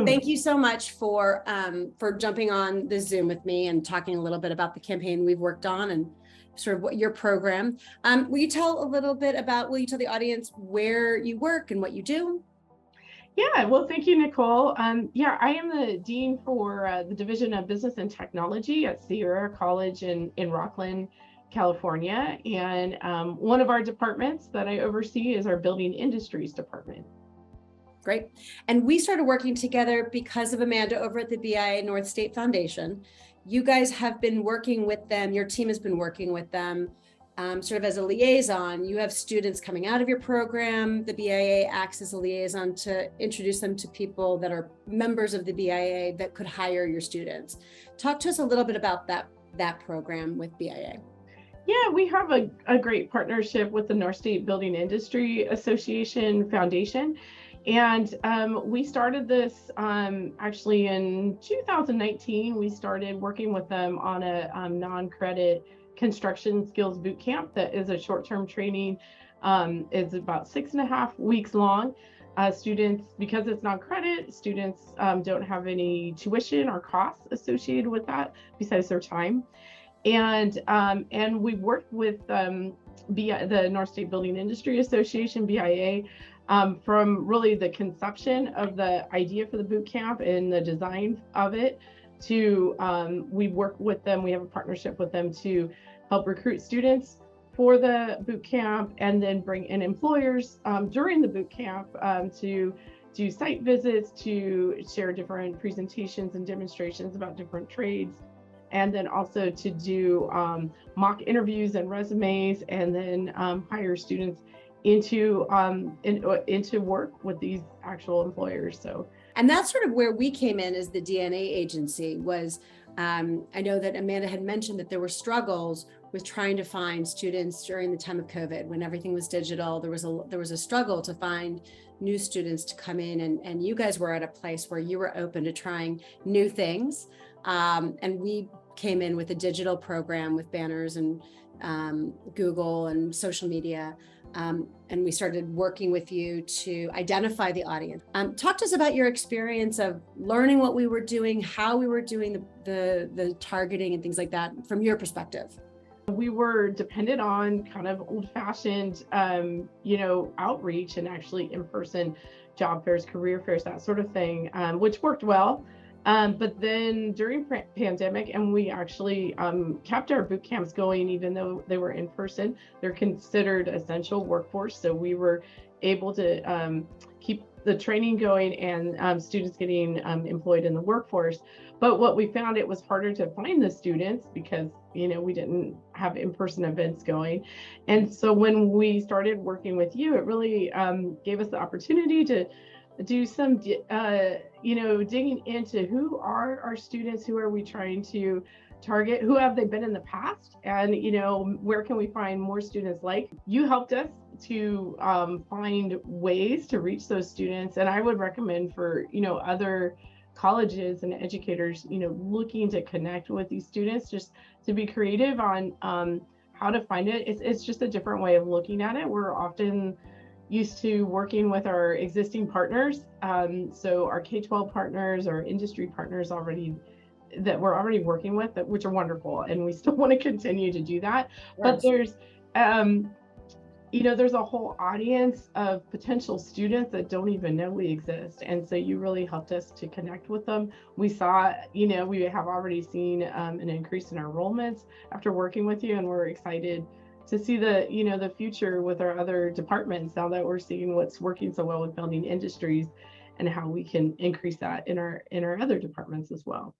Thank you so much for jumping on the Zoom with me and talking a little bit about the campaign we've worked on and sort of what your program. Will you tell the audience where you work and what you do? Yeah, well, thank you, Nicole. Yeah, I am the Dean for the Division of Business and Technology at Sierra College in Rockland, California. And one of our departments that I oversee is our Building Industries Department. Great. And we started working together because of Amanda over at the BIA North State Foundation. You guys have been working with them, your team has been working with them sort of as a liaison. You have students coming out of your program. The BIA acts as a liaison to introduce them to people that are members of the BIA that could hire your students. Talk to us a little bit about that program with BIA. Yeah, we have a great partnership with the North State Building Industry Association Foundation. And we started this actually in 2019. We started working with them on a non-credit construction skills boot camp that is a short-term training. It's about 6.5 weeks long. Students, because it's non-credit, students don't have any tuition or costs associated with that besides their time. And we worked with the North State Building Industry Association, BIA, from really the conception of the idea for the boot camp and the design of it to we work with them. We have a partnership with them to help recruit students for the boot camp and then bring in employers during the boot camp to do site visits, to share different presentations and demonstrations about different trades, and then also to do mock interviews and resumes, and then hire students into work with these actual employers. So, and that's sort of where we came in as the DNA agency. Was I know that Amanda had mentioned that there were struggles with trying to find students during the time of COVID when everything was digital. There was a struggle to find new students to come in, and you guys were at a place where you were open to trying new things, and we came in with a digital program with banners and Google and social media. And we started working with you to identify the audience. Talk to us about your experience of learning what we were doing, how we were doing the targeting and things like that from your perspective. We were dependent on kind of old-fashioned, outreach and actually in-person job fairs, career fairs, that sort of thing, which worked well. But then during pandemic, and we actually kept our boot camps going, even though they were in person. They're considered essential workforce. So we were able to keep the training going and students getting employed in the workforce. But what we found, it was harder to find the students because, we didn't have in-person events going. And so when we started working with you, it really gave us the opportunity to do some, digging into who are our students, who are we trying to target, who have they been in the past, and, where can we find more students like you. Helped us to find ways to reach those students. And I would recommend for, other colleges and educators, looking to connect with these students, just to be creative on how to find it. It's just a different way of looking at it. We're often used to working with our existing partners. So our K-12 partners, our industry partners that we're already working with, which are wonderful. And we still want to continue to do that. But there's, there's a whole audience of potential students that don't even know we exist. And so you really helped us to connect with them. We saw, we have already seen an increase in our enrollments after working with you, and we're excited to see the future with our other departments now that we're seeing what's working so well with building industries and how we can increase that in our other departments as well.